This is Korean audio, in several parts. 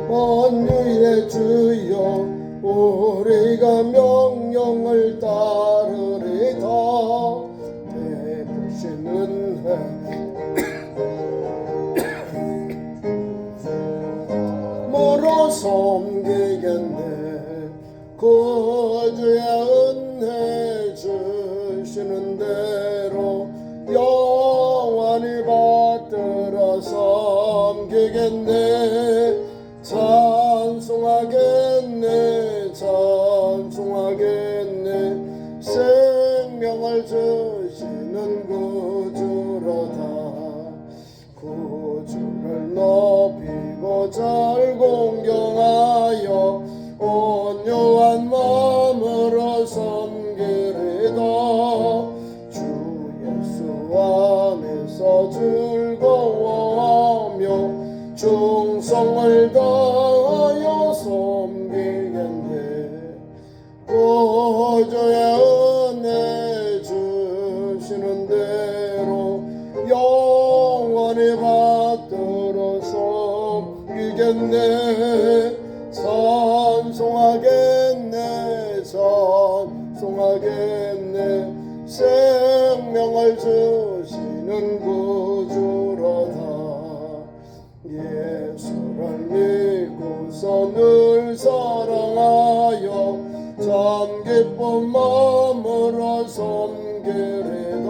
만유의 주여 우리가 명령을 따르리다. 베푸신 은혜 물어 섬기겠네. 구주의 은혜 주시는 대로 영원히 받들어 섬기겠네. 찬송하겠네 찬송하겠네. 생명을 주시는 구주로다. 구주를 높이고 잘 공경하여 온유한 마음으로 섬기리다. 주 예수 안에서 즐거워하며 충성을 다하여 섬기겠네. 구주의 은혜 주시는 대로 영원히 받들어 섬기겠네. 찬송하겠네 찬송하겠네. 생명을 주시는 구주로다. 예수를 믿고서 늘 사랑하여 참 기쁜 마음으로 섬기리다.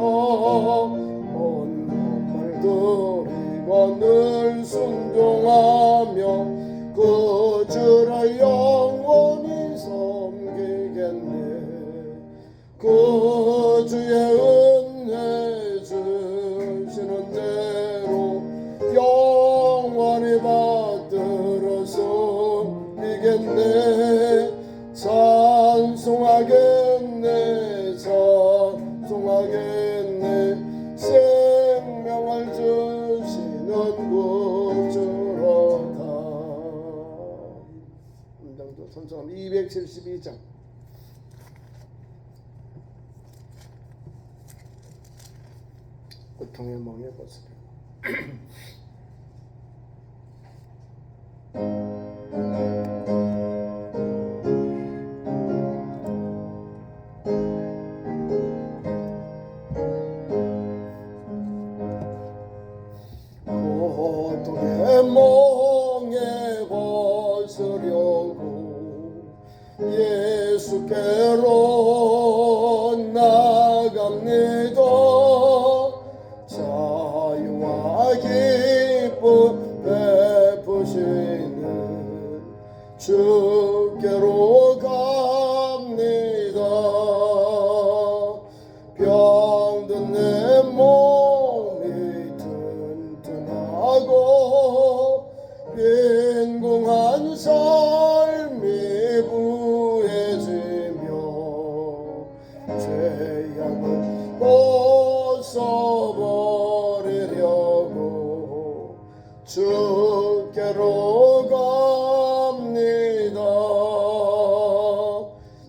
온몸을 드리고 늘 순종하며 구주를 영원히 섬기겠네. 구주의 은혜 주시는 대로 영원히 받들어 섬기겠네. 찬송하겠네 찬송하겠네. 생명을 주시는 구주로다. 문장도 선창 272장. 고통의 멍에 벗으려. 고통의 멍에 벗으려고 예수께로 나갑니다. 자유와 기쁨 베푸시는 주께로 갑니다. 병든 내 몸이 튼튼하고 빈궁한 삶이 부해지며 죄악을 벗어버리려고 주께로 갑니다.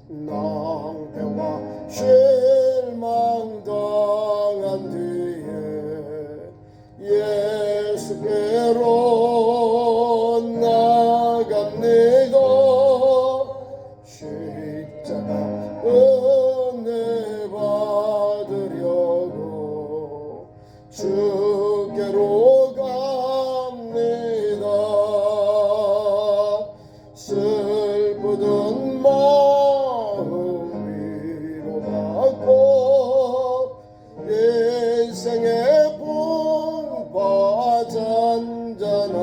낭패와 실망 당한 뒤에 예수께로 나갑니다. 십자가 은혜 받으려고 주께로 갑니다. 슬프던 마음 위로받고 인생의 풍파 잔잔한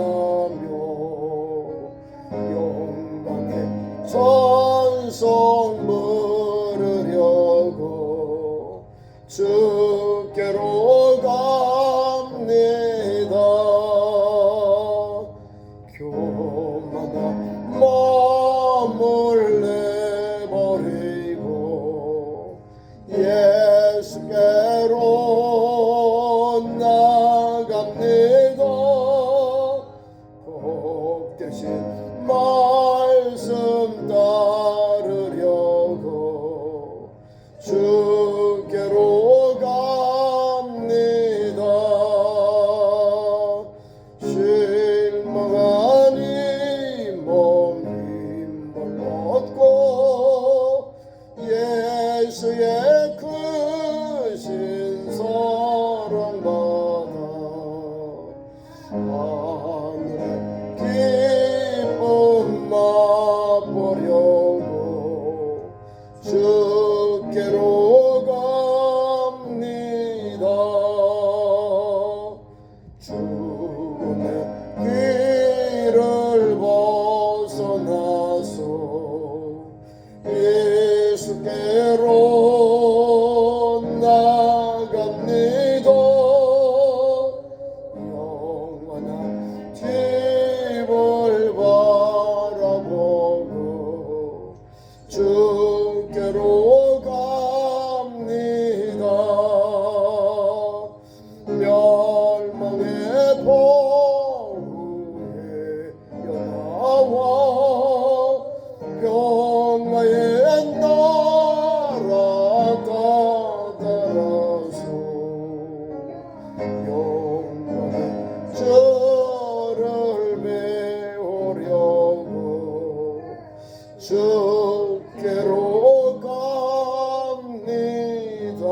하늘의 기쁨 맛보려고 주께로 갑니다. 죽음의 길을 벗어나서 예수께로 나갑니다. 영원한 집을 바라보고 주께로 갑니다. 멸망의 포구에 나와 평화의 나라 가다라서 영광의 저를 배우려고 주께로 갑니다.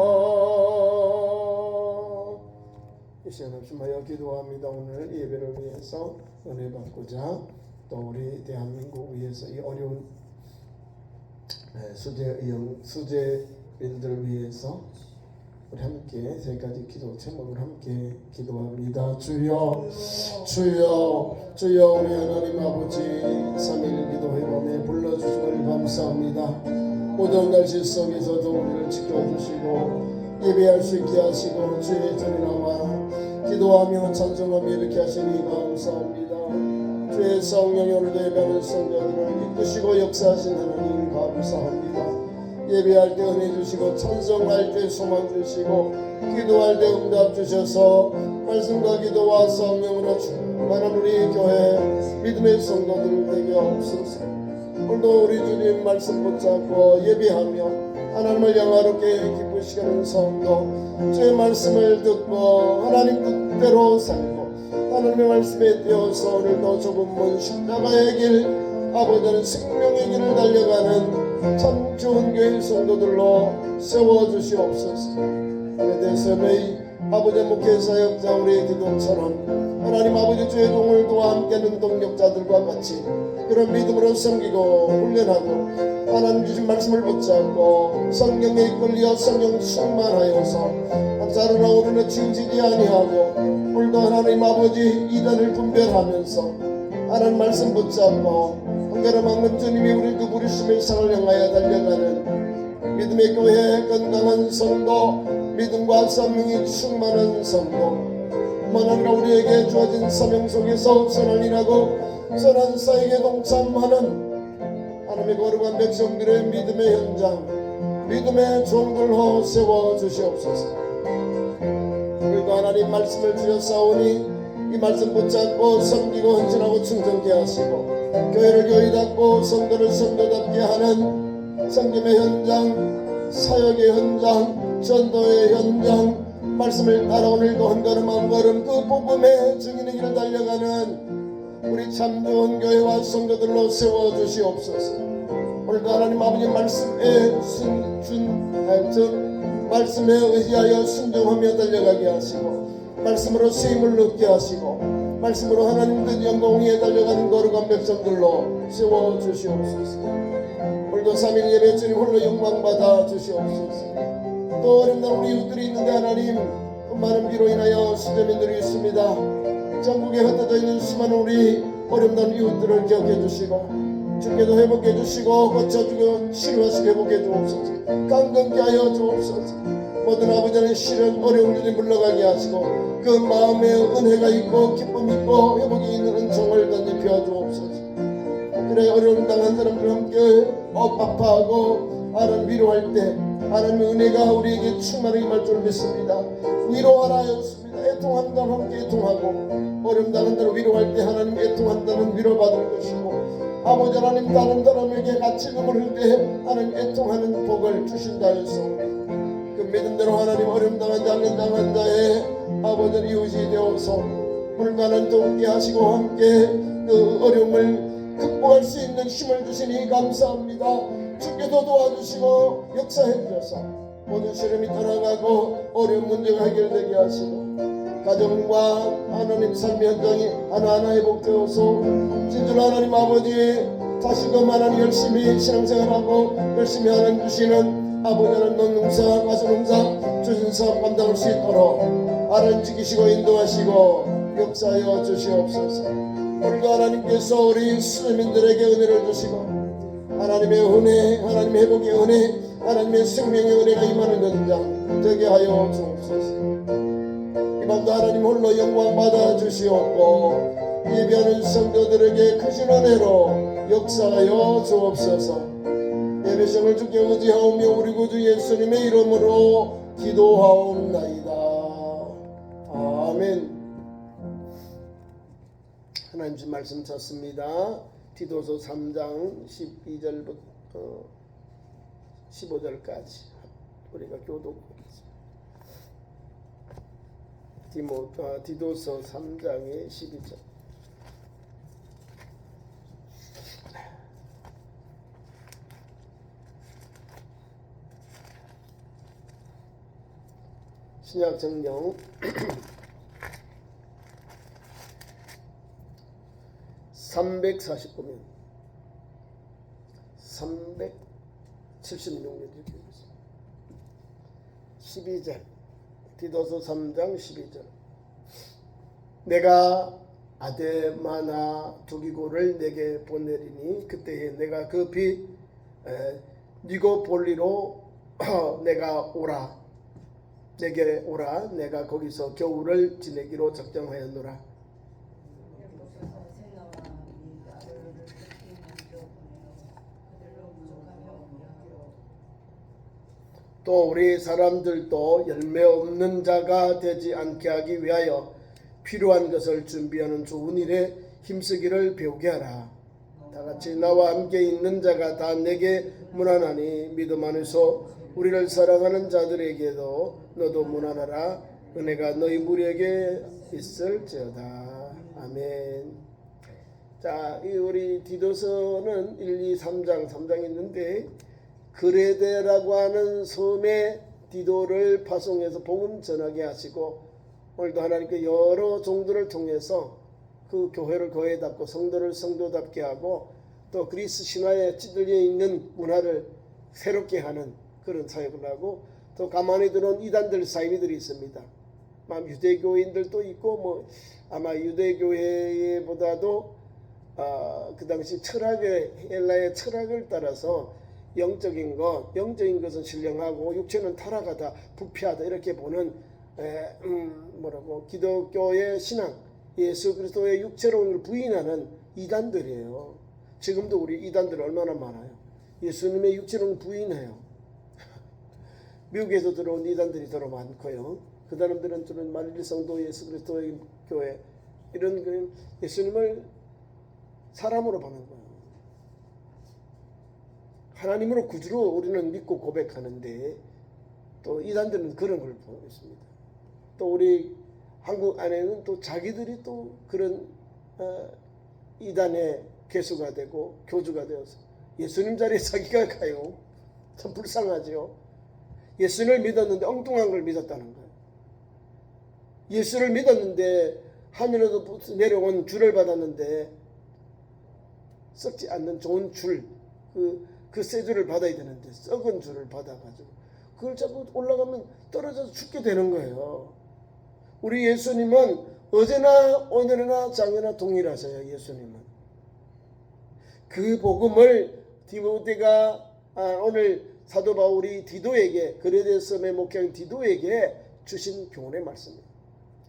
이 시간 합심하여 기도합니다. 오늘 예배를 위해서 은혜 받고자 또 우리 대한민국 위해서 이 어려운 수재민들 위해서 우리 함께 세 가지 기도 제목을 함께 기도합니다. 주여 주여 주여 우리 하나님 아버지 3일 기도회범에 불러주심을 감사합니다. 모든 날씨 속에서도 우리를 지켜주시고 예배할 수 있게 하시고 주의 전에 나와 기도하며 찬송하며 이렇게 하시니 감사합니다. 주의 성령이 오늘도 예배하는 성도들을 이끄시고 역사하신 하나님 감사합니다. 예배할 때 은혜 주시고 찬송할 때 소망 주시고 기도할 때 응답 주셔서 말씀과 기도와 성령으로 충만한 우리 교회 믿음의 성도들 되게 없소서. 오늘도 우리 주님 말씀 붙잡고 예배하며 하나님을 영화롭게 기쁘시게 하는 성도 주의 말씀을 듣고 하나님 뜻대로 살고 하나님의 말씀에 뛰어서 오늘도 좁은 문 십자가의 길 아버지는 생명의 길을 달려가는 참 좋은 교회 성도들로 세워주시옵소서. 대선의 아버지 목회사역자 우리의 기도처럼 하나님 아버지 주의 종을 도와 함께하는 동력자들과 같이 그런 믿음으로 섬기고 훈련하고 하나님 주신 말씀을 붙잡고 성령에 이끌려 성령 충만하여서 자르나 오르나 치우치지 아니하고 오늘도 하나님 아버지 이단을 분별하면서 하나님 말씀 붙잡고 한결의 막는 주님이 우리도 부르심의 상을 향하여 달려가는 믿음의 교회 건강한 성도 믿음과 성령이 충만한 성도 만하나 우리에게 주어진 사명 속에서 선한 일하고 선한 사역에 동참하는 하나님의 거룩한 백성들의 믿음의 현장 믿음의 종들로 세워주시옵소서. 우리도 하나님 말씀을 주셨사오니 이 말씀 붙잡고 섬기고 헌신하고 충성케 하시고 교회를 교회답고 성도를 성도답게 하는 성김의 현장 사역의 현장 전도의 현장 말씀을 따라 오늘도 한 걸음 한 걸음 그 복음의 증인의 길을 달려가는 우리 참 좋은 교회와 성도들로 세워주시옵소서. 오늘도 하나님 아버지 말씀에 말씀에 의지하여 순종하며 달려가게 하시고 말씀으로 쓰임을 얻게 하시고 말씀으로 하나님 뜻 영광 위에 달려가는 거룩한 백성들로 세워주시옵소서. 오늘도 3일 예배 주님 홀로 영광받아 주시옵소서. 또 어렵는 우리 이웃들이 있는데 하나님 또 많은 비로 인하여 수재민들이 있습니다. 전국에 흩어져 있는 수많은 우리 어렵는 이웃들을 기억해 주시고 주께도 회복해 주시고 고쳐주고 치료하시고 회복해 주옵소서. 강건케 하여 주옵소서. 모든 아버지는 실은 어려운 일이 물러가게 하시고 그 마음에 은혜가 있고 기쁨 있고 회복이 있는 은총을 덧입혀 주옵소서. 그래 어려움 당한 사람들 함께 아파하고 하나님 위로할 때 하나님의 은혜가 우리에게 충만하게 임할 줄 믿습니다. 위로하라였습니다. 애통한다는 함께 애통하고 어려움 당한 자를 위로할 때 하나님 애통한다는 위로받을 것이고 아버지 하나님 다른 사람에게 같이 눈물 흘릴 때 하나님 애통하는 복을 주신다 했사오니 그 믿음대로 하나님 어려움 당한 자 악련 당한 자의 아버지 이웃이 되어서 오늘도 하나님 돕게 하시고 함께 그 어려움을 극복할 수 있는 힘을 주시니 감사합니다. 주께서 도와주시고 역사해 주셔서 모든 시련이 떠나가고 어려운 문제가 해결되게 하시고 가정과 하나님 삶의 현장이 하나하나 회복되어서 진주로 하나님 아버지 다시금 하나님 열심히 신앙생활하고 열심히 하나님 주시는 아버지 하나님 농사 가수농사 주신 사업 감당할 수 있도록 하나님 지키시고 인도하시고 역사하여 주시옵소서. 오늘도 하나님께서 우리 시민들에게 은혜를 주시고 하나님의 은혜, 하나님의 회복의 은혜, 하나님의 생명의 은혜가 임하는 연장 되게 하여 주옵소서. 이 밤도 하나님 홀로 영광 받아 주시옵고 예배하는 성도들에게 크신 은혜로 역사하여 주옵소서. 예배성을 주께 의지하오며 우리 구주 예수님의 이름으로 기도하옵나이다. 아멘. 하나님 주 말씀 찾습니다. 디도서 3장 12절부터 15절까지 우리가 교독하겠습니다. 디도서 3장의 12절. 신약 성경 349면 376면 이렇게 있습니다. 12절 디도서 3장 12절 내가 아데마나 두기고를 내게 보내리니 그때에 내가 급히 니고폴리로 내가 오라 내게 오라 내가 거기서 겨울을 지내기로 작정하였노라. 또 우리 사람들도 열매 없는 자가 되지 않게 하기 위하여 필요한 것을 준비하는 좋은 일에 힘쓰기를 배우게 하라. 다같이 나와 함께 있는 자가 다 내게 문안하니 믿음 안에서 우리를 사랑하는 자들에게도 너도 문안하라. 은혜가 너희 무리에게 있을지어다. 아멘. 자, 우리 디도서는 1, 2, 3장 있는데 그레데라고 하는 섬에 디도를 파송해서 복음 전하게 하시고 오늘도 하나님께 여러 종들을 통해서 그 교회를 교회답고 성도를 성도답게 하고 또 그리스 신화에 찌들려 있는 문화를 새롭게 하는 그런 사역을 하고 또 가만히 들어온 이단들 사이비들이 있습니다. 유대교인들도 있고 뭐 아마 유대교회보다도 그 당시 철학의 헬라의 철학을 따라서 영적인 것은 신령하고 육체는 타락하다 부패하다 이렇게 보는 기독교의 신앙 예수 그리스도의 육체론을 부인하는 이단들이에요. 지금도 우리 이단들 얼마나 많아요. 예수님의 육체론을 부인해요. 미국에서 들어온 이단들이 더 많고요. 그 사람들은 주로 만일 성도 예수 그리스도의 교회 이런 예수님을 사람으로 보는 거예요. 하나님으로 구주로 우리는 믿고 고백하는데 또 이단들은 그런 걸 보고 있습니다. 또 우리 한국 안에는 또 자기들이 또 그런 이단의 개수가 되고 교주가 되어서 예수님 자리에 자기가 가요. 참 불쌍하죠. 예수를 믿었는데 엉뚱한 걸 믿었다는 거예요. 예수를 믿었는데 하늘에서 내려온 줄을 받았는데 썩지 않는 좋은 줄 그 새 줄을 받아야 되는데 썩은 줄을 받아가지고 그걸 잡고 올라가면 떨어져서 죽게 되는 거예요. 우리 예수님은 어제나 오늘이나 장래나 동일하세요. 예수님은 그 복음을 디모데가 오늘 사도 바울이 디도에게 그레데 섬의 목회인 디도에게 주신 교훈의 말씀입니다.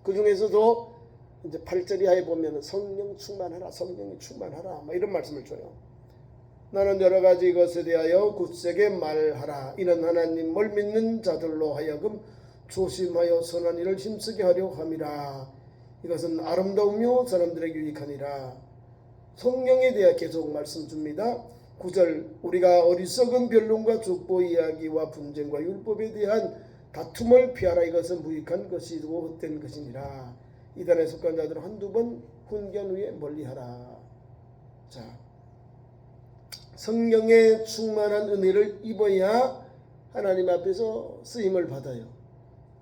그 중에서도 이제 8절 이하에 보면 성령 충만하라, 성령이 충만하라 이런 말씀을 줘요. 나는 여러 가지 것에 대하여 굳세게 말하라. 이는 하나님을 믿는 자들로 하여금 조심하여 선한 일을 힘쓰게 하려 함이라. 이것은 아름다우며 사람들에게 유익하니라. 성령에 대해 계속 말씀 줍니다. 9절 우리가 어리석은 변론과 족보 이야기와 분쟁과 율법에 대한 다툼을 피하라. 이것은 무익한 것이고 헛된 것이니라. 이단에 속한 자들은 한두 번 훈견 후에 멀리하라. 자, 성령의 충만한 은혜를 입어야 하나님 앞에서 쓰임을 받아요.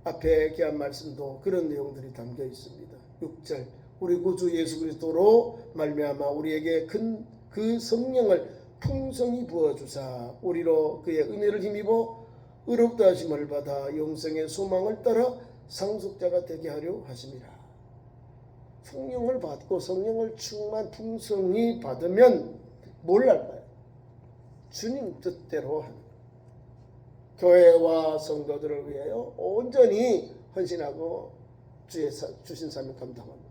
앞에 귀한 말씀도 그런 내용들이 담겨 있습니다. 6절 우리 구주 예수 그리스도로 말미암아 우리에게 그 성령을 풍성히 부어주사 우리로 그의 은혜를 힘입어 의롭다 하심을 받아 영생의 소망을 따라 상속자가 되게 하려 하심이라. 성령을 받고 성령을 충만 풍성히 받으면 뭘 할까요? 주님 뜻대로 하는 교회와 성도들을 위하여 온전히 헌신하고 주의 주신 사명 감당합니다.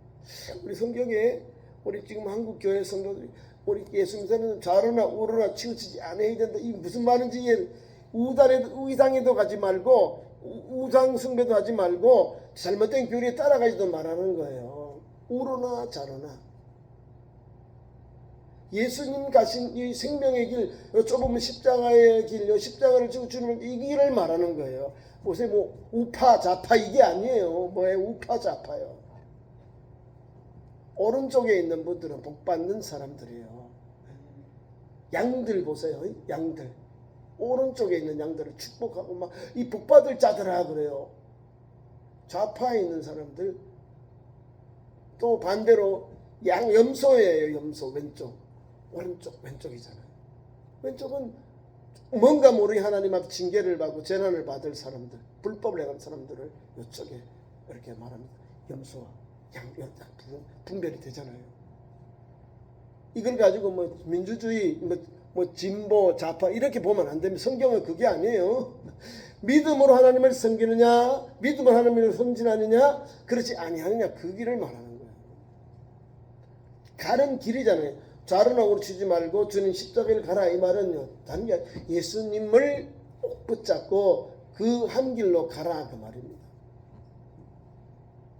우리 성경에 우리 지금 한국 교회 성도들이 우리 예수 믿는 좌로나 우로나 치우치지 않아야 된다. 이 무슨 말인지 우상에도 가지 말고 우상 숭배도 하지 말고 잘못된 교리에 따라가지도 말하는 거예요. 우로나 좌로나 예수님 가신 이 생명의 길, 좁으면 십자가의 길, 십자가를 지고 주는 이 길을 말하는 거예요. 요새 뭐 우파 좌파 이게 아니에요. 뭐에 우파 좌파요. 오른쪽에 있는 분들은 복 받는 사람들이에요. 양들 보세요. 양들. 오른쪽에 있는 양들을 축복하고 막 이 복 받을 자들아 그래요. 좌파에 있는 사람들 또 반대로 염소예요. 염소 왼쪽. 오른쪽 왼쪽이잖아요. 왼쪽은 뭔가 모르게 하나님 앞 징계를 받고 재난을 받을 사람들, 불법을 행한 사람들을 이쪽에 이렇게 말합니다. 염소와 양 분별이 되잖아요. 이걸 가지고 뭐 민주주의, 뭐 진보, 좌파 이렇게 보면 안 됩니다. 성경은 그게 아니에요. 믿음으로 하나님을 섬기느냐, 믿음으로 하나님을 섬진하느냐, 그렇지 아니하느냐 그 길을 말하는 거예요. 가는 길이잖아요. 좌로나 우로 치지 말고 주님 십자가를 가라 이 말은요. 단지 예수님을 꼭 붙잡고 그 한 길로 가라 그 말입니다.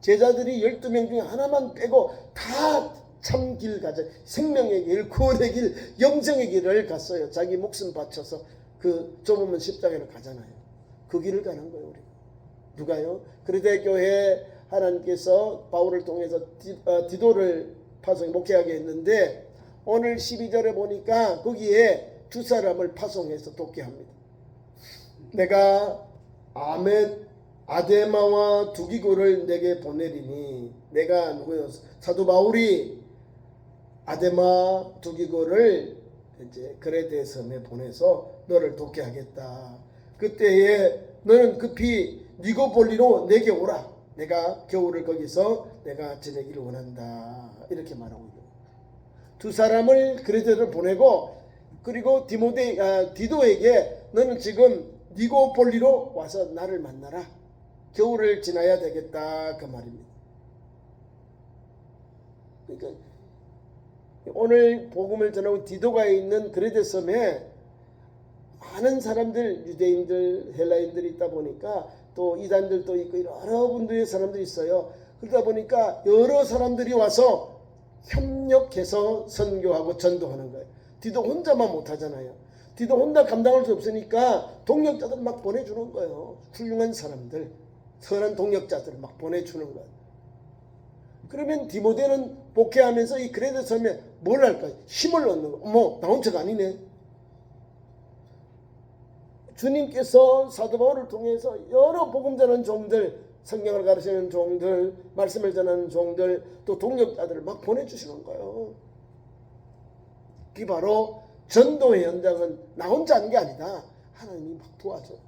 제자들이 12명 중에 하나만 빼고 다 참 길 가자. 생명의 길, 구원의 길, 영생의 길을 갔어요. 자기 목숨 바쳐서 그 좁으면 십자가를 가잖아요. 그 길을 가는 거예요. 우리 누가요? 그리대 교회 하나님께서 바울을 통해서 디도를 파송해 목회하게 했는데 오늘 12절에 보니까 거기에 두 사람을 파송해서 돕게합니다. 내가 아데마와 두기고를 내게 보내리니 내가 누구요? 사도 바울이 아데마 두기고를 이제 그레데 섬에 보내서 너를 돕게 하겠다. 그때에 너는 급히 니고폴리로 내게 오라. 내가 겨울을 거기서 내가 지내기를 원한다. 이렇게 말하고 있는 두 사람을 그레데로 보내고 그리고 디도에게 너는 지금 니고폴리로 와서 나를 만나라. 겨울을 지나야 되겠다 그 말입니다. 그러니까 오늘 복음을 전하고 디도가에 있는 그레데 섬에 많은 사람들 유대인들 헬라인들이 있다 보니까 또 이단들도 있고 여러 분들의 사람들이 있어요. 그러다 보니까 여러 사람들이 와서 협력해서 선교하고 전도하는 거예요. 디도 혼자만 못하잖아요. 디도 혼자 감당할 수 없으니까 동력자들 막 보내주는 거예요. 훌륭한 사람들 선한 동력자들을 막 보내주는 거예요. 그러면 디모데는 복회하면서 이 그레데 섬에 뭘 할까요? 힘을 얻는 거. 어머 나 혼자가 아니네. 주님께서 사도 바울을 통해서 여러 복음 전하는 종들 성경을 가르치는 종들 말씀을 전하는 종들 또 동력자들을 막 보내주시는 거예요. 그게 바로 전도의 현장은 나 혼자 하는 게 아니다. 하나님이 막 도와줘요.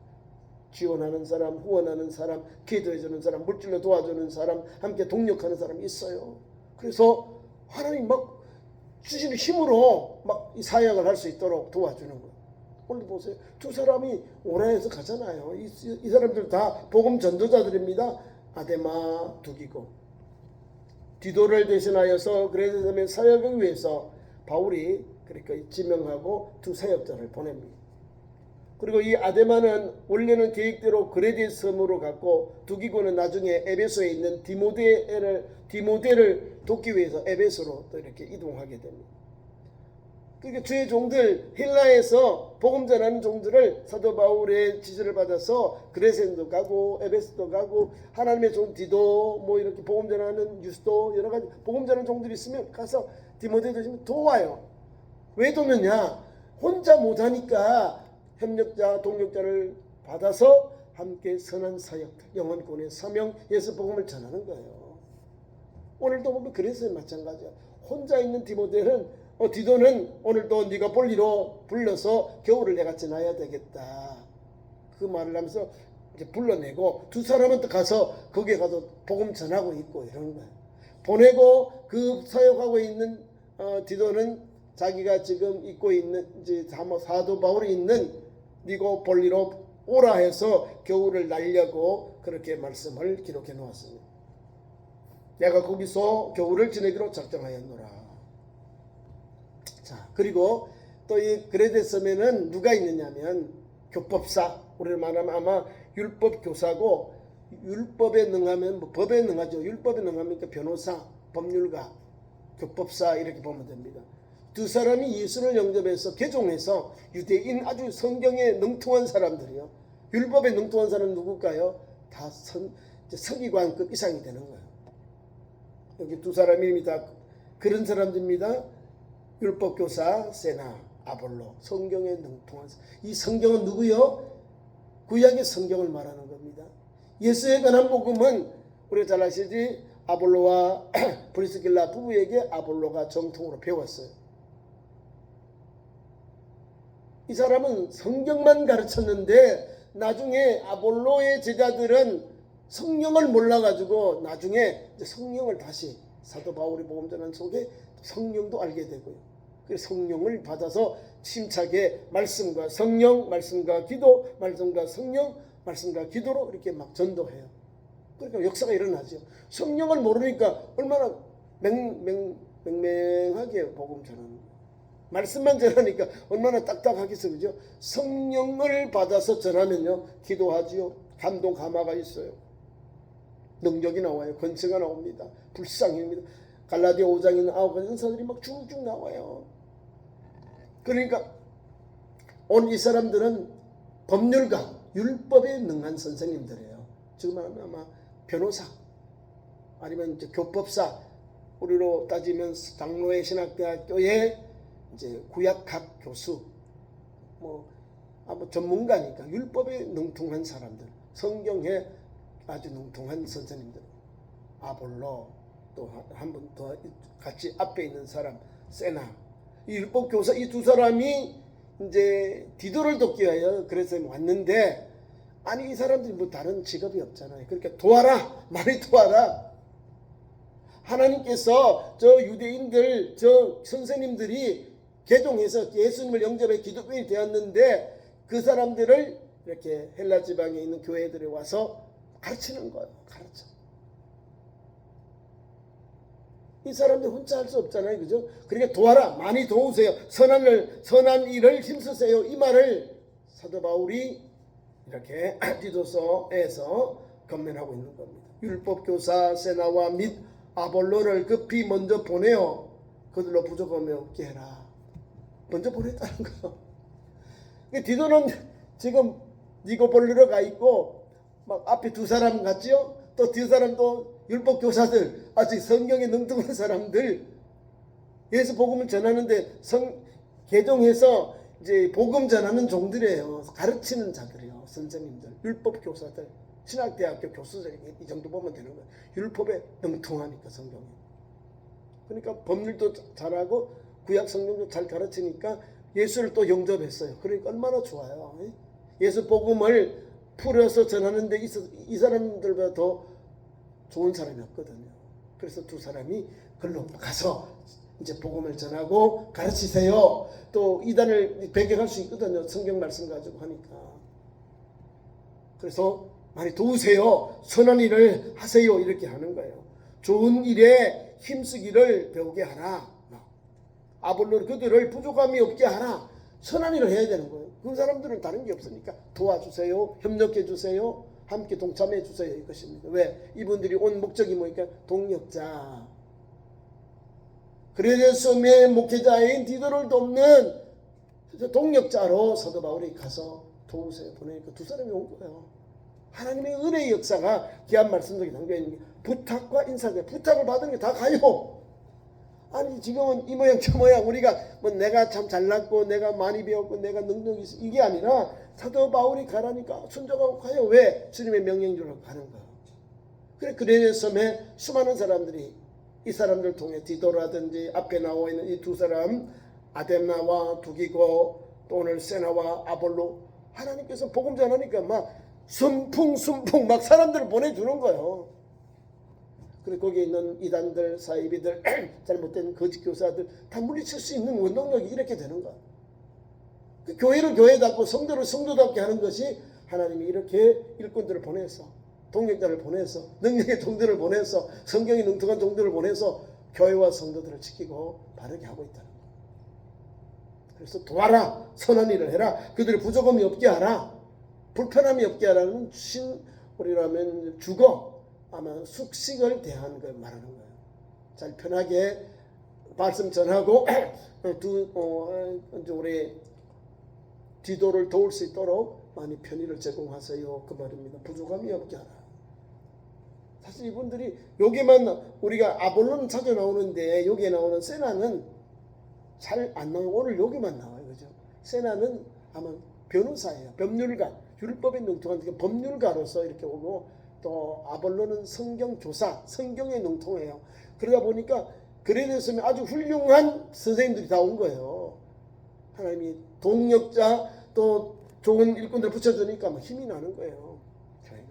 지원하는 사람, 후원하는 사람, 기도해주는 사람, 물질로 도와주는 사람, 함께 동력하는 사람이 있어요. 그래서 하나님 막 주시는 힘으로 막 이 사역을 할 수 있도록 도와주는 거예요. 오늘 보세요. 두 사람이 오라에서 가잖아요. 이 사람들 다 복음 전도자들입니다. 아데마 두기고 디도를 대신하여서 그레데 섬의 사역을 위해서 바울이 그러니까 지명하고 두 사역자를 보냅니다. 그리고 이 아데마는 원래는 계획대로 그레데 섬으로 갔고 두기고는 나중에 에베소에 있는 디모데를 돕기 위해서 에베소로 또 이렇게 이동하게 됩니다. 그러니까 주의 종들 헬라에서 복음 전하는 종들을 사도 바울의 지시를 받아서 그레센도 가고 에베소도 가고 하나님의 종 디도 뭐 이렇게 복음 전하는 유스도 여러 가지 복음 전하는 종들이 있으면 가서 디모데도 있으면 도와요. 왜 도느냐? 혼자 못하니까 협력자, 동력자를 받아서 함께 선한 사역, 영혼권의 사명, 예수 복음을 전하는 거예요. 오늘도 보면 그래서 마찬가지야. 혼자 있는 디모데는 디도는 오늘도 네가 볼일로 불러서 겨울을 내가 지나야 되겠다. 그 말을 하면서 이제 불러내고 두 사람은 또 가서 거기에 가서 복음 전하고 있고 이러는 거예요. 보내고 그 사역하고 있는 디도는 자기가 지금 있고 있는 이제 사도 바울이 있는 니고볼리로 오라 해서 겨울을 날려고 그렇게 말씀을 기록해 놓았습니다. 내가 거기서 겨울을 지내기로 작정하였노라. 자, 그리고 또 이 그레데섬에는 누가 있느냐면 교법사, 우리를 말하면 아마 율법 교사고, 율법에 능하면 뭐 법에 능하죠. 율법에 능하면 변호사, 법률가, 교법사 이렇게 보면 됩니다. 두 사람이 예수를 영접해서 개종해서 유대인 아주 성경에 능통한 사람들이요. 율법에 능통한 사람은 누굴까요? 다 서기관급 이상이 되는 거예요. 여기 두 사람 이름이 다 그런 사람들입니다. 율법교사 세나, 아볼로, 성경에 능통한 사람. 이 성경은 누구요? 구약의 성경을 말하는 겁니다. 예수에 관한 복음은 우리가 잘 아시지, 아볼로와 브리스길라 부부에게 아볼로가 정통으로 배웠어요. 이 사람은 성경만 가르쳤는데 나중에 아볼로의 제자들은 성령을 몰라가지고 나중에 이제 성령을 다시 사도 바울이 복음 전하는 속에 성령도 알게 되고요. 그래서 성령을 받아서 침착에 말씀과 성령, 말씀과 기도, 말씀과 성령, 말씀과 기도로 이렇게 막 전도해요. 그러니까 역사가 일어나죠. 성령을 모르니까 얼마나 맹맹하게 복음 전하는 거예요. 말씀만 전하니까 얼마나 딱딱하겠어, 그죠? 성령을 받아서 전하면요, 기도하지요. 감동 감화가 있어요. 능력이 나와요. 권세가 나옵니다. 불쌍입니다. 갈라디아 5장에 있는 9가지 은사들이 막 쭉쭉 나와요. 그러니까 오늘 이 사람들은 법률가, 율법에 능한 선생님들이에요. 지금 아마 변호사, 아니면 이제 교법사, 우리로 따지면 장로회 신학대학교의 이제 구약학 교수, 아마 전문가니까 율법에 능통한 사람들, 성경에 아주 능통한 선생님들, 아볼로, 또 한 분 더 같이 앞에 있는 사람 세나, 이 율법 교사, 이 두 사람이 이제 디도를 돕기 위하여 그래서 왔는데, 아니 이 사람들이 뭐 다른 직업이 없잖아요. 그러니까 도와라, 많이 도와라. 하나님께서 저 유대인들, 저 선생님들이 개종해서 예수님을 영접해 기독교인이 되었는데 그 사람들을 이렇게 헬라 지방에 있는 교회들에 와서 가르치는 거예요. 가르쳐. 이 사람들 혼자 할 수 없잖아요. 그죠? 그러니까 도와라. 많이 도우세요. 선한 일을 힘쓰세요. 이 말을 사도 바울이 이렇게 디도서에서 건면하고 있는 겁니다. 율법교사 세나와 및 아볼로를 급히 먼저 보내어 그들로 부족함이 없게 해라. 먼저 보냈다는 거. 디도는 지금 니고볼리로 가 있고 막 앞에 두 사람 같지요? 또 두 사람도 율법 교사들, 아직 성경에 능통한 사람들, 예수 복음을 전하는데 개종해서 이제 복음 전하는 종들이에요. 가르치는 자들이요. 선생님들, 율법 교사들, 신학대학교 교수들, 이 정도 보면 되는 거예요. 율법에 능통하니까 성경에. 그러니까 법률도 잘하고 구약 성경도 잘 가르치니까 예수를 또 영접했어요. 그러니까 얼마나 좋아요. 예수 복음을 풀어서 전하는데 이 사람들보다 더 좋은 사람이었거든요. 그래서 두 사람이 글로 가서 이제 복음을 전하고 가르치세요. 또 이단을 배격할 수 있거든요. 성경 말씀 가지고 하니까. 그래서 많이 도우세요. 선한 일을 하세요. 이렇게 하는 거예요. 좋은 일에 힘쓰기를 배우게 하라. 아볼로 그들을 부족함이 없게 하라. 선한 일을 해야 되는 거예요. 그 사람들은 다른 게 없으니까 도와주세요. 협력해 주세요. 함께 동참해 주세요. 이것입니다. 왜? 이분들이 온 목적이 뭐니까 동역자. 그레데섬의 목회자인 디도를 돕는 동역자로 사도 바울이 가서 도우세요. 보내니까 두 사람이 온 거예요. 하나님의 은혜의 역사가 귀한 말씀 속에 담겨 있는 게 부탁과 인사가 부탁을 받은 게 다 가요. 아니 지금은 이 모양 저 모양 우리가 뭐 내가 참 잘났고 내가 많이 배웠고 내가 능력이 있어 이게 아니라 사도 바울이 가라니까 순종하고 가요. 왜? 주님의 명령대로 가는 거야. 그래 그레네 섬에 수많은 사람들이 이 사람들 통해 디도라든지 앞에 나와 있는 이 두 사람 아데나와 두기고 또 오늘 세나와 아볼로 하나님께서 복음 전하니까 막 순풍 막 사람들을 보내주는 거예요. 그래 거기에 있는 이단들 사이비들 잘못된 거짓 교사들 다 물리칠 수 있는 원동력이 이렇게 되는 거야. 그 교회를 교회답고 성도를 성도답게 하는 것이 하나님이 이렇게 일꾼들을 보내서 동역자를 보내서 능력의 종들을 보내서 성경이 능통한 종들을 보내서 교회와 성도들을 지키고 바르게 하고 있다는 거야. 그래서 도와라, 선한 일을 해라, 그들의 부족함이 없게 하라, 불편함이 없게 하라는 우리라면 주거 아마 숙식을 대한 걸 말하는 거예요. 잘 편하게 말씀 전하고 우리 디도를 도울 수 있도록 많이 편의를 제공하세요. 그 말입니다. 부족함이 없게 하라. 사실 이분들이 여기만 우리가 아볼로는 자주 나오는데 여기에 나오는 세나는 잘 안 나오고 오늘 여기만 나와요. 그죠? 세나는 아마 변호사예요. 법률가, 율법에 능통한 법률가로서 이렇게 오고 또 아볼로는 성경조사, 성경에 능통해요. 그러다 보니까 그레네 섬에 아주 훌륭한 선생님들이 다 온 거예요. 하나님이 동력자 또 좋은 일꾼들 붙여주니까 막 힘이 나는 거예요. 교회가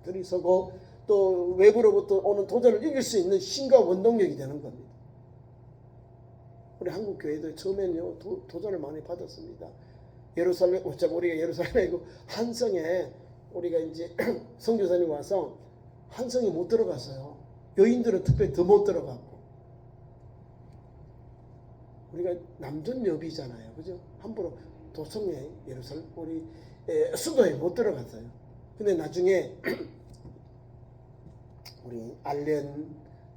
든든히 서고 또 외부로부터 오는 도전을 이길 수 있는 힘과 원동력이 되는 겁니다. 우리 한국 교회도 처음에는요 도전을 많이 받았습니다. 예루살렘, 우리가 예루살렘이고 한성에 우리가 이제 선교사님 와서 한성에 못 들어갔어요. 여인들은 특별히 더 못 들어갔고 우리가 남전여비잖아요, 그죠? 함부로 도성에 예루살렘 우리 수도에 못 들어갔어요. 근데 나중에 우리 알렌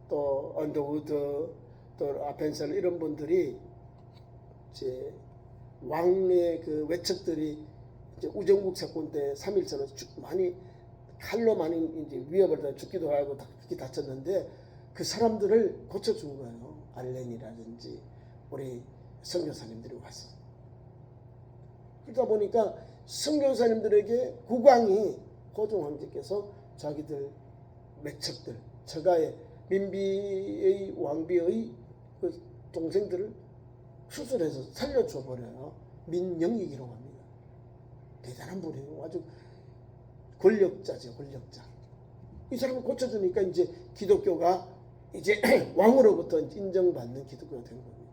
또 언더우드 또 아펜셀 이런 분들이 이제 왕의 그 외척들이 이제 우정국 사건 때 3.1절로 많이 칼로 많이 이제 위협을 다 죽기도 하고 그렇게 다쳤는데 그 사람들을 고쳐준 거예요. 알렌이라든지 우리 선교사님들이 와서. 그러다 보니까 선교사님들에게 국왕이 고종 황제께서 자기들 매척들 저가의 민비의 왕비의 그 동생들을 수술해서 살려줘 버려요. 민영익이라고 합니다. 대단한 분이에요. 아주 권력자죠, 권력자. 이 사람을 고쳐주니까 이제 기독교가 이제 왕으로부터 인정받는 기독교가 된 겁니다.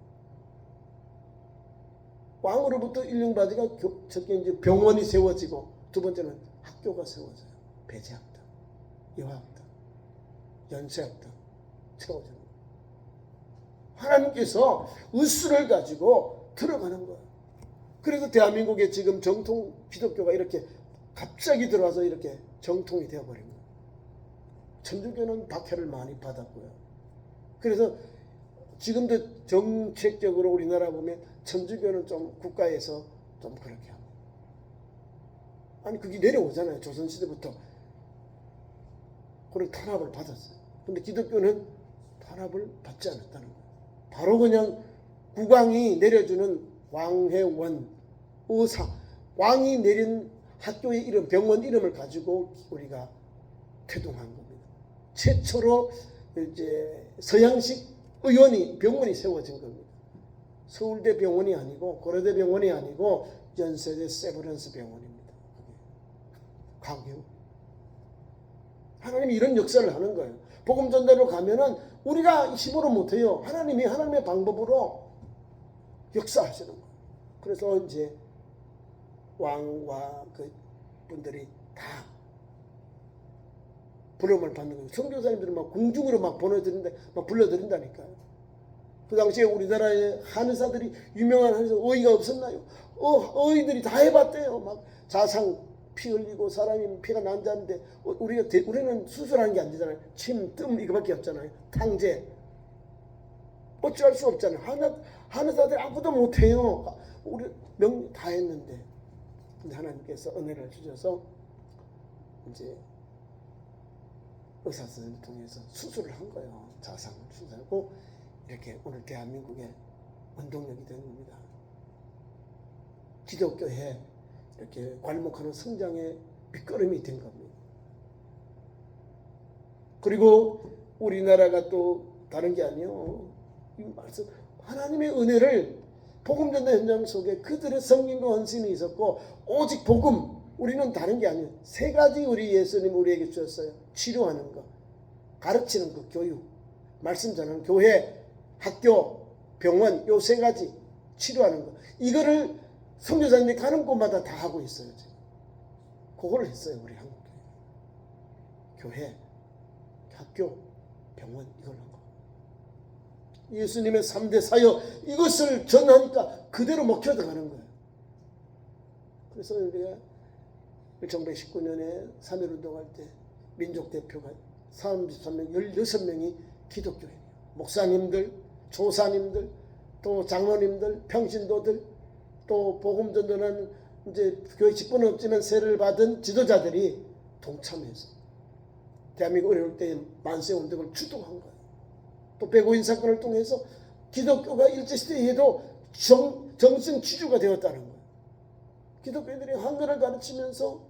왕으로부터 인정받으니까 첫째 이제 병원이 세워지고 두 번째는 학교가 세워져요. 배제학당, 여학당, 연세학당 세워져요. 하나님께서 의술을 가지고 들어가는 거예요. 그래서 대한민국에 지금 정통 기독교가 이렇게 갑자기 들어와서 이렇게 정통이 되어버린 거예요. 천주교는 박해를 많이 받았고요. 그래서 지금도 정책적으로 우리나라 보면 천주교는 좀 국가에서 좀 그렇게 하고 아니 그게 내려오잖아요. 조선시대부터 그런 탄압을 받았어요. 근데 기독교는 탄압을 받지 않았다는 거예요. 바로 그냥 국왕이 내려주는 왕회원 의사 왕이 내린 학교의 이름 병원 이름을 가지고 우리가 태동한 겁니다. 최초로 이제 서양식 의원이 병원이 세워진 겁니다. 서울대 병원이 아니고 고려대 병원이 아니고 연세대 세브란스 병원입니다. 강요. 하나님이 이런 역사를 하는 거예요. 복음 전대로 가면은 우리가 힘으로 못해요. 하나님이 하나님의 방법으로 역사하시는 거예요. 그래서 이제 왕과 그 분들이 다 부름을 받는 거예요. 선교사님들은 막 궁중으로 막 보내드린다, 막 불러드린다니까요. 그 당시에 우리나라의 한의사들이 유명한 한의사 어이가 없었나요? 어이들이 다 해봤대요. 막 자상 피 흘리고 사람이 피가 난다는데 우리는 수술하는 게 안 되잖아요. 침, 뜸 이거밖에 없잖아요. 탕제 어찌할 수 없잖아요. 한의사들이 아무도 못해요. 우리 명 다 했는데 근데 하나님께서 은혜를 주셔서 이제 의사 선생님을 통해서 수술을 한 거예요. 자상을 수술하고 이렇게 오늘 대한민국의 원동력이 된 겁니다. 기독교에 이렇게 괄목하는 성장의 밑거름이 된 겁니다. 그리고 우리나라가 또 다른 게 아니요. 이 말씀 하나님의 은혜를 복음 전도 현장 속에 그들의 성김과 헌신이 있었고 오직 복음 우리는 다른 게 아니에요. 세 가지 우리 예수님 우리에게 주셨어요. 치료하는 거, 가르치는 거, 교육, 말씀 전하는 교회, 학교, 병원 요 세 가지 치료하는 거. 이거를 선교사님이 가는 곳마다 다 하고 있어요. 지금. 그걸 했어요. 우리 한국 교회, 학교, 병원 이걸 한 거. 예수님의 3대 사역 이것을 전하니까 그대로 먹혀져 가는 거예요. 그래서 우리가 1919년에 3.1운동할 때 민족대표가 33명, 16명이 기독교인이에요. 목사님들, 조사님들, 또 장로님들, 평신도들, 또 복음전도는 이제 교회 직분은 없지만 세를 받은 지도자들이 동참해서 대한민국 어려울 때 만세운동을 주도한 거예요. 또 백오인 사건을 통해서 기독교가 일제시대에도 정신 지주가 되었다는 거예요. 기독교인들이 한글을 가르치면서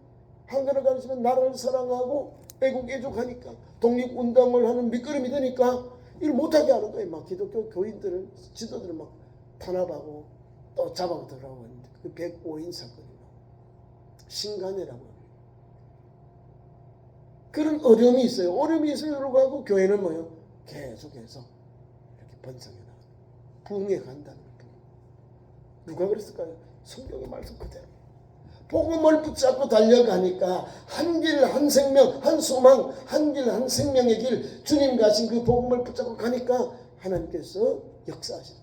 나라를 사랑하고 애국 애족하니까 독립운동을 하는 밑거름이 되니까 일 못하게 하는 거예요. 막 기독교 교인들을 지도들을 막 탄압하고 또 잡아들어가고 했는데 그 백오인 사건이에요. 신간회라고 합니다. 그런 어려움이 있어요. 어려움이 있으려고 하고 교회는 뭐요? 계속해서 이렇게 번성해 나가요. 부흥해 간다는 거예요. 누가 그랬을까요? 성경의 말씀 그대로. 복음을 붙잡고 달려가니까 한 길 한 생명 한 소망 한 길 한 생명의 길 주님 가신 그 복음을 붙잡고 가니까 하나님께서 역사하시는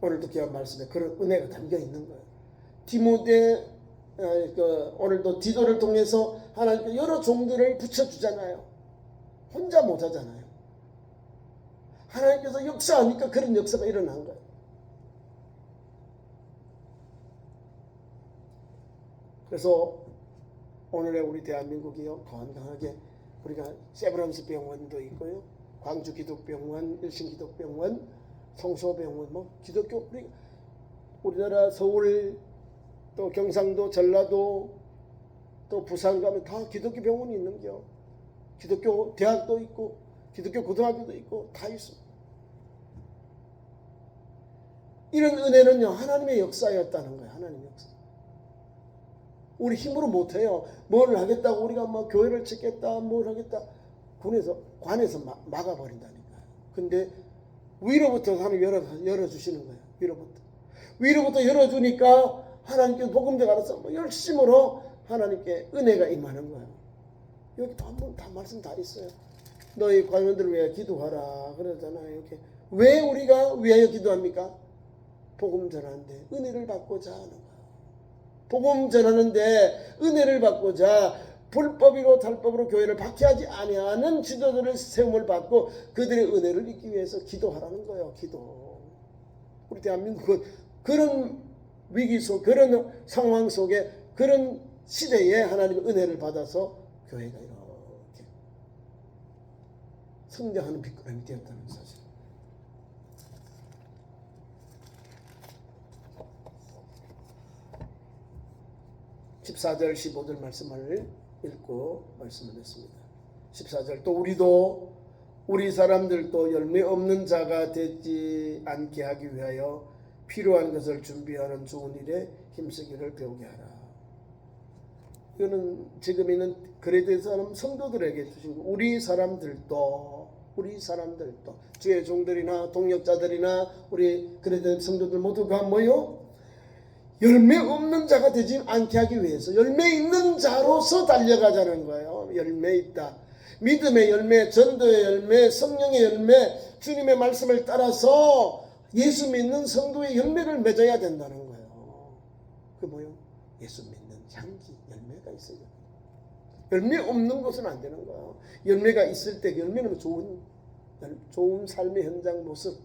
오늘도 귀한 말씀에 그런 은혜가 담겨 있는 거예요. 디모데 오늘도 디도를 통해서 하나님께 여러 종들을 붙여주잖아요. 혼자 못하잖아요. 하나님께서 역사하니까 그런 역사가 일어난 거예요. 그래서 오늘의 우리 대한민국이요 건강하게 우리가 세브란스 병원도 있고요, 광주 기독병원, 일신 기독병원, 성소병원, 뭐 기독교 우리나라 서울 또 경상도, 전라도 또 부산 가면 다 기독교 병원이 있는겨. 기독교 대학도 있고 기독교 고등학교도 있고 다 있습니다. 이런 은혜는요 하나님의 역사였다는 거예요. 하나님의 역사. 우리 힘으로 못해요. 뭘 하겠다고 우리가 막 교회를 짓겠다 뭘 하겠다 관에서 막아버린다니까요. 근데 위로부터 하나님 열어주시는 거예요. 위로부터 열어주니까 하나님께서 복음대가 알아서 열심으로 하나님께 은혜가 임하는 거예요. 여기 다 말씀 다 있어요. 너희 관원들을 위해 기도하라 그러잖아요. 이렇게 왜 우리가 위하여 기도합니까? 복음 전하는데 은혜를 받고자 하는 거예요. 복음 전하는데 은혜를 받고자 불법이고 달법으로 교회를 박해하지 아니하는 지도자들의 세움을 받고 그들의 은혜를 잊기 위해서 기도하라는 거예요. 기도. 우리 대한민국은 그런 위기 속 그런 상황 속에 그런 시대에 하나님의 은혜를 받아서 교회가 이렇게 성장하는 빛거름이 되었다는 사실. (14절) (15절) 말씀을 읽고 말씀을 했습니다. 14절 또 우리도 우리 사람들도 열매 없는 자가 되지 않게 하기 위하여 필요한 것을 준비하는 좋은 일에 힘쓰기를 배우게 하라. 이거는 지금 있는 그레데 사람 성도들에게 주신 거. 우리 사람들도 주의 종들이나 동역자들이나 우리 그레데 성도들 모두가 뭐요? 열매 없는 자가 되지 않게 하기 위해서 열매 있는 자로서 달려가자는 거예요. 열매 있다. 믿음의 열매, 전도의 열매, 성령의 열매, 주님의 말씀을 따라서 예수 믿는 성도의 열매를 맺어야 된다는 거예요. 그 뭐요? 예수 믿는 향기, 열매가 있어요. 열매 없는 것은 안 되는 거예요. 열매가 있을 때 열매는 좋은 삶의 현장 모습,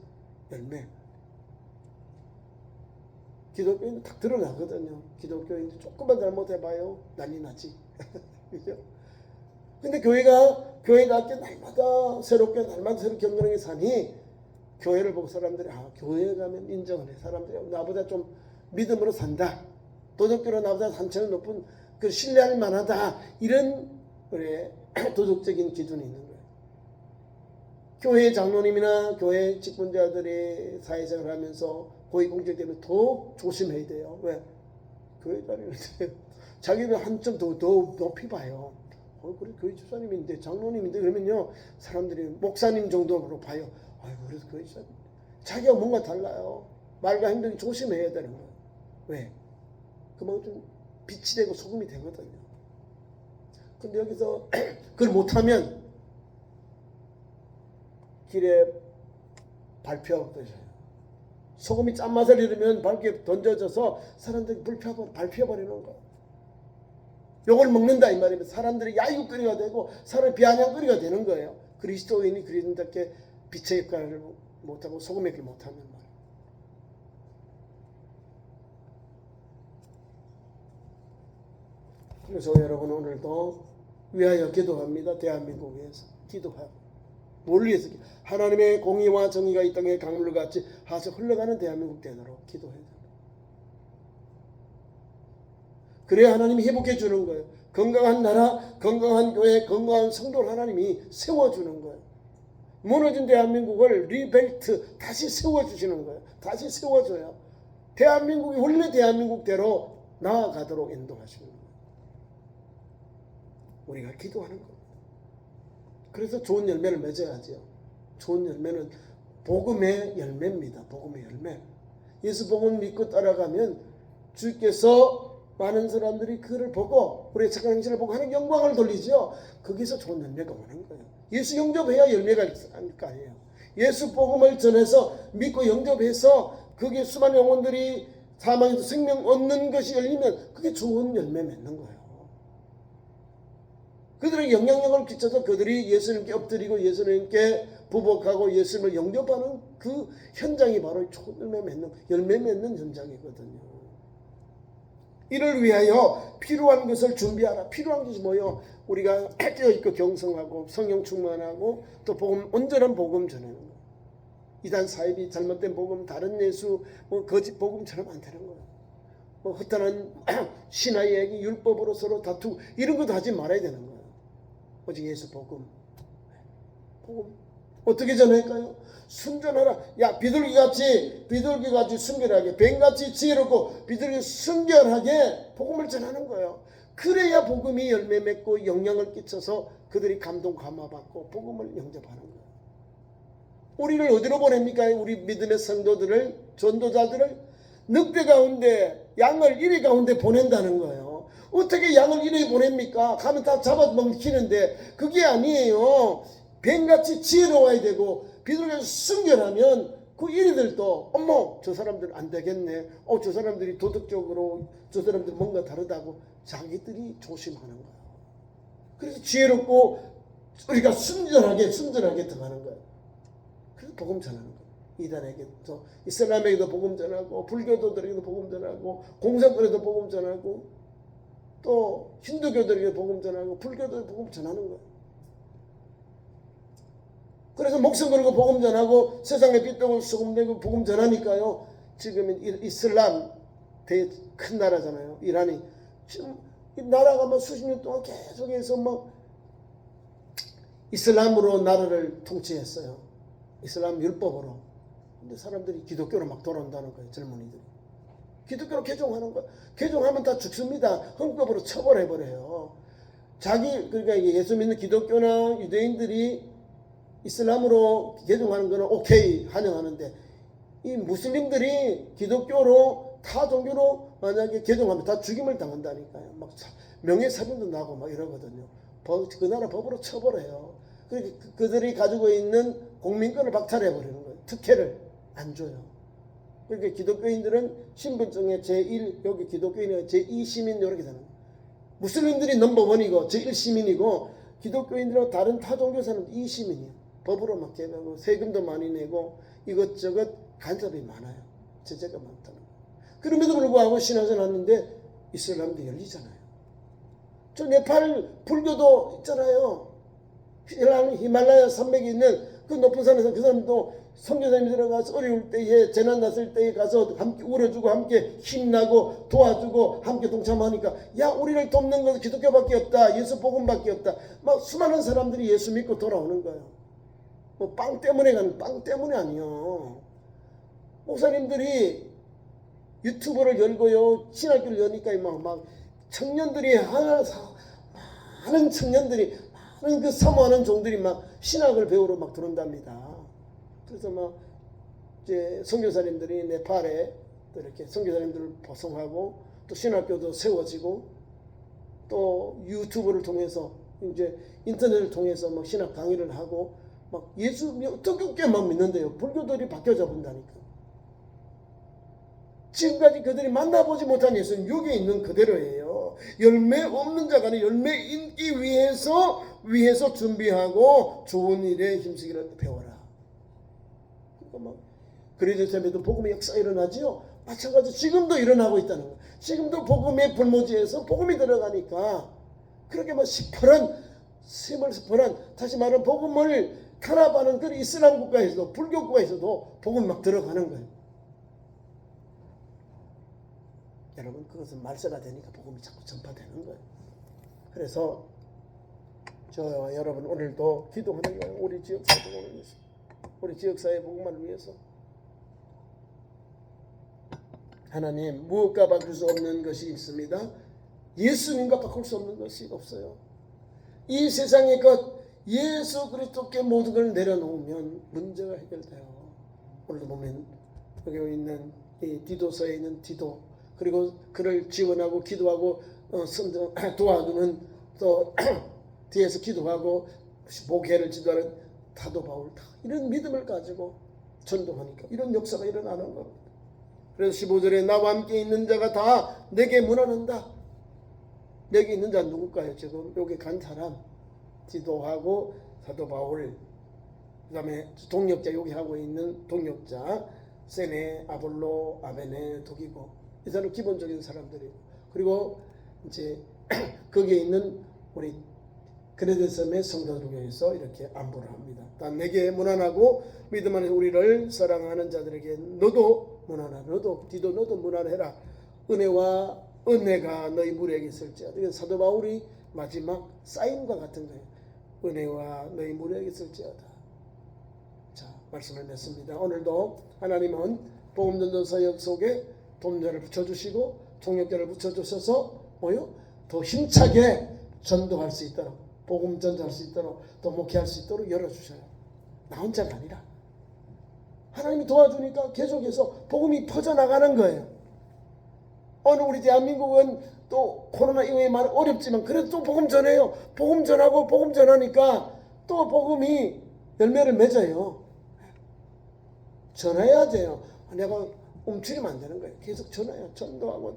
열매. 기독교인은 딱 드러나거든요. 기독교인들 조금만 잘못해봐요 난리 나지. 그죠? 근데 교회가 날마다 새롭게 경건하게 사니 교회를 보고 사람들이 교회에 가면 인정을 해. 사람들이 나보다 좀 믿음으로 산다. 도덕적으로 나보다 한층 높은 그 신뢰할 만하다. 이런 도덕적인 기준이 있는 거예요. 교회 장로님이나 교회 직분자들이 사회생활을 하면서 고위공직되면 더 조심해야 돼요. 왜? 교회 자리를 자기는 한점 더 높이 봐요. 그래 교회 집사님인데 장로님인데 그러면요 사람들이 목사님 정도로 봐요. 그래서 교회 집사님 자기가 뭔가 달라요. 말과 행동이 조심해야 되는 거예요. 왜? 그만큼 빛이 되고 소금이 되거든요. 근데 여기서 그걸 못하면 길에 발표하고 떠져요. 소금이 짠맛을 잃으면 밝게 던져져서 사람들이 밟혀버리는 거예요. 욕을 먹는다 이 말이면 사람들이 야유거리가 되고 사람이 비아냥거리가 되는 거예요. 그리스도인이 그리스도인답게 빛의 역할을 못하고 소금의 역할을 못하면 말이에요. 그래서 여러분 오늘도 위하여 기도합니다. 대한민국에서 기도하고 뭘 위해서 하나님의 공의와 정의가 이 땅에 강물같이 하서 흘러가는 대한민국 되도록 기도해야 됩니다. 그래야 하나님이 회복해 주는 거예요. 건강한 나라, 건강한 교회, 건강한 성도를 하나님이 세워주는 거예요. 무너진 대한민국을 리벨트 다시 세워주시는 거예요. 다시 세워줘요. 대한민국이 원래 대한민국대로 나아가도록 인도하시는 거예요. 우리가 기도하는 겁니다. 그래서 좋은 열매를 맺어야죠. 좋은 열매는 복음의 열매입니다. 복음의 열매. 예수 복음 믿고 따라가면 주께서 많은 사람들이 그를 보고 우리의 착한 행실을 보고 하는 영광을 돌리죠. 거기서 좋은 열매가 오는 거예요. 예수 영접해야 열매가 있을 거 아니에요. 예수 복음을 전해서 믿고 영접해서 거기에 수많은 영혼들이 사망에서 생명 얻는 것이 열리면 그게 좋은 열매 맺는 거예요. 그들에게 영향력을 끼쳐서 그들이 예수님께 엎드리고 예수님께 부복하고 예수님을 영접하는 그 현장이 바로 좋은 열매 맺는 현장이거든요. 이를 위하여 필요한 것을 준비하라. 필요한 것이 뭐요? 우리가 깨어있고 경성하고 성령 충만하고 또 복음, 온전한 복음 전하는 거예요. 이단 사입이 잘못된 복음, 다른 예수, 거짓 복음처럼 안 되는 거예요. 허탄한 신하의 얘기, 율법으로 서로 다투고 이런 것도 하지 말아야 되는 거예요. 오직 예수 복음. 어떻게 전할까요? 순전하라. 야 비둘기같이 순결하게 뱀같이 지혜롭고 비둘기 순결하게 복음을 전하는 거예요. 그래야 복음이 열매 맺고 영향을 끼쳐서 그들이 감동 감화받고 복음을 영접하는 거예요. 우리를 어디로 보냅니까? 우리 믿음의 성도들을 전도자들을 늑대 가운데 양을 이리 가운데 보낸다는 거예요. 어떻게 양을 이리 보냅니까? 가면 다 잡아먹히는데 그게 아니에요. 뱀같이 지혜로워야 되고 비둘기가 순결하면 그 이리들도 어머 저 사람들 안 되겠네. 저 사람들이 도덕적으로 저 사람들 뭔가 다르다고 자기들이 조심하는 거예요. 그래서 지혜롭고 우리가 순전하게 들어가는 거예요. 그래서 복음 전하는 거예요. 이단에게도 이슬람에게도 복음 전하고 불교도들에게도 복음 전하고 공산권에도 복음 전하고 또 힌두교들에게 복음 전하고 불교도에 복음 전하는 거예요. 그래서 목숨 걸고 복음 전하고 세상에 빛되고 소금 되고 복음 전하니까요. 지금은 이슬람 되게 큰 나라잖아요. 이란이 지금 이 나라가 뭐 수십 년 동안 계속해서 뭐 이슬람으로 나라를 통치했어요. 이슬람 율법으로. 근데 사람들이 기독교로 막 돌아온다는 거예요. 젊은이들이. 기독교로 개종하는 거예요. 개종하면 다 죽습니다. 헌법으로 처벌해버려요. 그러니까 예수 믿는 기독교나 유대인들이 이슬람으로 개종하는 거는 오케이 환영하는데 이 무슬림들이 기독교로 타 종교로 만약에 개종하면 다 죽임을 당한다니까요. 막 명예살인도 나고 막 이러거든요. 그 나라 법으로 처벌해요. 그들이 가지고 있는 공민권을 박탈해버리는 거예요. 특혜를 안 줘요. 그러니까 기독교인들은 신분증에 제1 여기 기독교인은 제2 시민 이렇게 되는 거예요. 무슬림들이 넘버1이고 제1 시민이고 기독교인들하고 다른 타 종교사는 2 시민이에요. 법으로 막 개명하고 세금도 많이 내고 이것저것 간섭이 많아요. 제재가 많다는 거예요. 그럼에도 불구하고 신앙생활 하는데 이슬람도 열리잖아요. 저 네팔 불교도 있잖아요. 히말라야 산맥에 있는 그 높은 산에서 그 사람도 선교사님이 들어가서 어려울 때에 재난 났을 때에 가서 함께 울어주고 함께 힘나고 도와주고 함께 동참하니까 야 우리를 돕는 것은 기독교밖에 없다. 예수 복음밖에 없다. 막 수많은 사람들이 예수 믿고 돌아오는 거예요. 뭐 빵 때문에 가는 빵 때문에 아니요. 목사님들이 유튜브를 열고요 신학교를 여니까 막 청년들이 많은 청년들이 많은 그 사모하는 종들이 막 신학을 배우러 막 들어온답니다. 그래서 막 이제 선교사님들이 네팔에 또 이렇게 선교사님들을 보송하고 또 신학교도 세워지고 또 유튜브를 통해서 이제 인터넷을 통해서 막 신학 강의를 하고 막 예수 어떻게 막 믿는데요. 불교들이 바뀌어져 본다니까. 지금까지 그들이 만나보지 못한 예수는 여기 있는 그대로예요. 열매 없는 자가 열매 인기 위해서 준비하고 좋은 일에 힘쓰기를 배워라. 그리스도에도 복음의 역사가 일어나지요. 마찬가지로 지금도 일어나고 있다는 거예요. 지금도 복음의 불모지에서 복음이 들어가니까 그렇게 뭐 시퍼런 다시 말하면 복음을 탄압하는 그 이슬람 국가에서도 불교 국가에서도 복음이 막 들어가는 거예요. 여러분 그것은 말세가 되니까 복음이 자꾸 전파되는 거예요. 그래서 저와 여러분 오늘도 기도하는 거예요. 우리 지역사회 복음을 위해서, 우리 지역사회 복음을 위해서. 하나님 무엇과 바꿀 수 없는 것이 있습니다. 예수님과 바꿀 수 없는 것이 없어요. 이 세상의 것 예수 그리스도께 모든 걸 내려놓으면 문제가 해결돼요. 오늘도 보면 여기 있는 이 디도서에 있는 디도 그리고 그를 지원하고 기도하고 도와주는 또 뒤에서 기도하고 목회를 지도하는 사도 바울 이런 믿음을 가지고 전도하니까 이런 역사가 일어나는 겁니다. 그래서 15절에 나와 함께 있는 자가 다 내게 문안한다. 내게 있는 자 누굴까요? 지금 여기 간 사람 디도하고 사도 바울 그 다음에 동역자 여기 하고 있는 동역자 세네 아볼로 아베네 독이고 이 사람 기본적인 사람들이고 그리고 이제 거기에 있는 우리 그레데섬의 성도들을 위해서 이렇게 안보를 합니다. 단 내게 문안하고 믿음 안에 우리를 사랑하는 자들에게 너도 문안하라. 너도 디도 너도 문안해라. 은혜가 너희 무리에게 있을지어다. 이건 사도 바울이 마지막 사인과 같은 거예요. 은혜와 너희 무리에게 있을지어다. 자 말씀을 맺습니다. 오늘도 하나님은 복음전도 사역 속에 돕자를 붙여주시고 동역자를 붙여주셔서 더 힘차게 전도할 수 있도록 복음 전도할 수 있도록 또 목회할 수 있도록 열어주셔요. 나 혼자가 아니라 하나님이 도와주니까 계속해서 복음이 퍼져나가는 거예요. 오늘 우리 대한민국은 또 코로나 이후에 많이 어렵지만 그래도 또 복음 전해요. 복음 전하고 복음 전하니까 또 복음이 열매를 맺어요. 전해야 돼요. 내가 움츠리면 안 되는 거예요. 계속 전해요.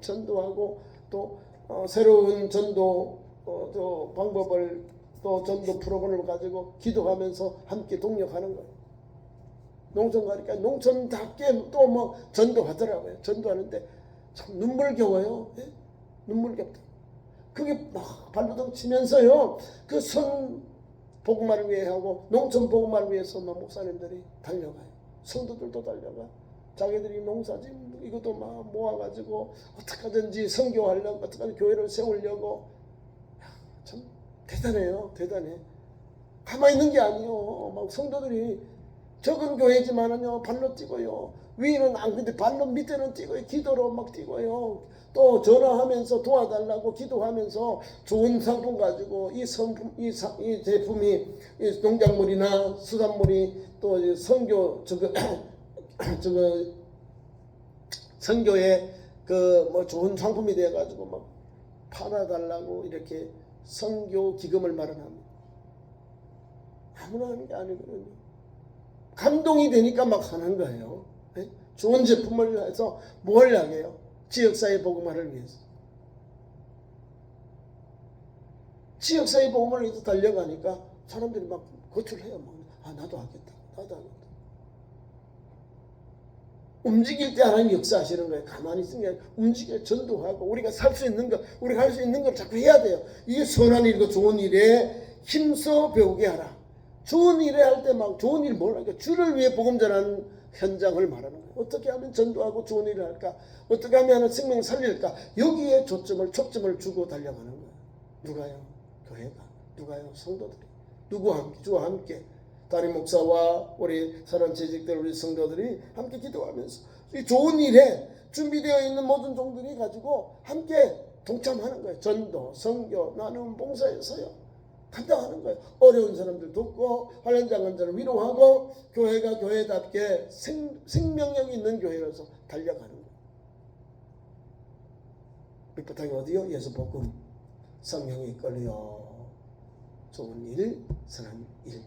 전도하고 또 새로운 전도 또 방법을 또 전도 프로그램을 가지고 기도하면서 함께 동력하는 거예요. 농촌 가니까 농촌답게 또 뭐 전도하더라고요. 전도하는데 참 눈물겨워요. 예? 눈물겹다. 그게 막 발버둥 치면서요. 그 선 복음화를 위해 하고 농촌 복음화를 위해서 막 목사님들이 달려가요. 성도들도 달려가. 자기들이 농사짓 이것도 막 모아가지고 어떻게든지 선교하려고 어떻게든 교회를 세우려고 참 대단해요. 대단해. 가만히 있는 게 아니에요. 막 성도들이 적은 교회지만은요 발로 뛰고요. 위는 안 근데 발로 밑에는 뛰고요. 기도로 막 뛰고요. 또 전화하면서 도와달라고 기도하면서 좋은 상품 가지고 이 제품이 이 농작물이나 수산물이 또 선교 선교에 그 뭐 좋은 상품이 되어 가지고 막 팔아달라고 이렇게 선교 기금을 마련합니다. 아무나 하는 게 아니거든요. 감동이 되니까 막 하는 거예요. 네? 좋은 제품을 해서 뭘 하게요? 지역사회 복음화를 위해서. 지역사회 복음을 위해서 달려가니까 사람들이 막 거출해요. 나도 하겠다. 나도 하겠다. 움직일 때 하나님 역사하시는 거예요. 가만히 있는 게 아니라 움직여 전도하고 우리가 살 수 있는 것, 우리가 할 수 있는 걸 자꾸 해야 돼요. 이게 선한 일이고 좋은 일에 힘써 배우게 하라. 좋은 일에 할 때 막 좋은 일 뭘 하니까 주를 위해 복음 전하는 현장을 말하는 거예요. 어떻게 하면 전도하고 좋은 일을 할까? 어떻게 하면 생명 살릴까? 여기에 초점을 주고 달려가는 거예요. 누가요? 교회가. 누가요? 성도들이. 누구와 함께? 주와 함께. 담임 목사와 우리 사랑 재직들 우리 성도들이 함께 기도하면서 이 좋은 일에 준비되어 있는 모든 종들이 가지고 함께 동참하는 거예요. 전도, 선교, 나눔, 봉사에서요. 감당하는 거예요. 어려운 사람들 돕고 환난 장관들을 위로하고 교회가 교회답게 생명력 있는 교회로서 달려가는 거예요. 밑바탕이 어디요? 예수 복음, 성령이 이끌려 좋은 일, 선한 일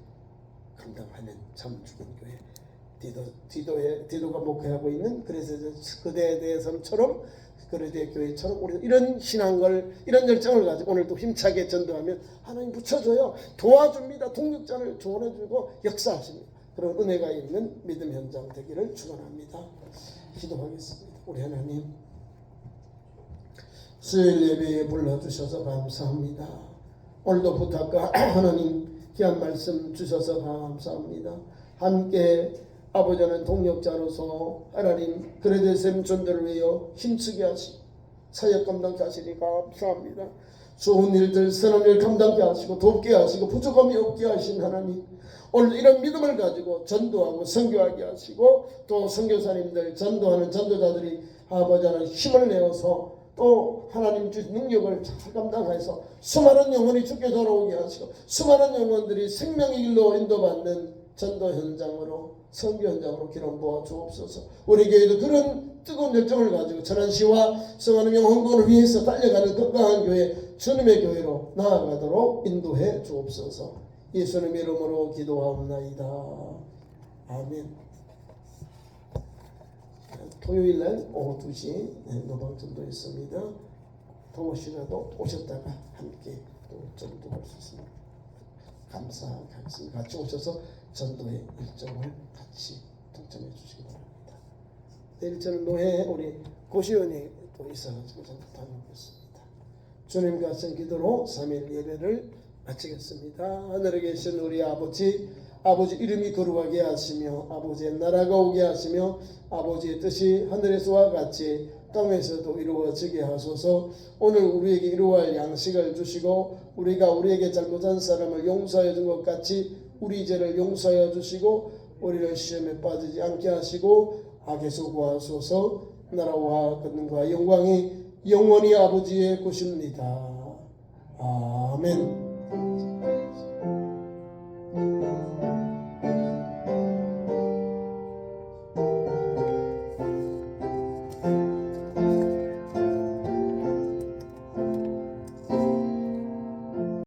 감당하는 참 죽은 교회. 디도가 목회하고 있는 그래서 그대에 대해서처럼 그레데 교회처럼 우리 이런 신앙을 이런 열정을 가지고 오늘도 힘차게 전도하면 하나님 붙여줘요. 도와줍니다. 동력자를 조언해주고 역사하십니다. 그런 은혜가 있는 믿음 현장 되기를 축원합니다. 기도하겠습니다. 우리 하나님 수요일 예배에 불러주셔서 감사합니다. 오늘도 부탁과 하나님 귀한 말씀 주셔서 감사합니다. 함께 아버지는 동력자로서 하나님 그레데셈 전도를 위하여 힘쓰게 하시고 사역 감당케 하시니 감사합니다. 좋은 일들 선한 일 감당케 하시고 돕게 하시고 부족함이 없게 하신 하나님 오늘 이런 믿음을 가지고 전도하고 선교하게 하시고 또 선교사님들 전도하는 전도자들이 아버지는 힘을 내어서 또 하나님 주신 능력을 잘 감당해서 수많은 영혼이 주께 돌아오게 하시고 수많은 영혼들이 생명의 길로 인도받는 전도 현장으로 선교 현장으로 기름 부어 주옵소서. 우리 교회도 그런 뜨거운 열정을 가지고 천안시와 수많은 영혼권을 위해서 달려가는 건강한 교회 주님의 교회로 나아가도록 인도해 주옵소서. 예수님 이름으로 기도하옵나이다. 아멘. 토요일날 오후 2시 노방전도 있습니다. 더우시라도 오셨다가 함께 또 전도할 수 있습니다. 감사하겠습니다. 같이 오셔서 전도의 일정을 같이 동참해 주시기 바랍니다. 내일 저는 노회 우리 고시원이 또 있어가지고 좀 다녀오겠습니다. 주님과 같은 기도로 3일 예배를 마치겠습니다. 하늘에 계신 우리 아버지 이름이 거룩하게 하시며 아버지의 나라가 오게 하시며 아버지의 뜻이 하늘에서와 같이 땅에서도 이루어지게 하소서. 오늘 우리에게 이루어할 양식을 주시고 우리가 우리에게 잘못한 사람을 용서하여 준 것 같이 우리 죄를 용서하여 주시고 우리를 시험에 빠지지 않게 하시고 악에서 구하소서. 나라와 권능과 영광이 영원히 아버지의 것입니다. 아멘.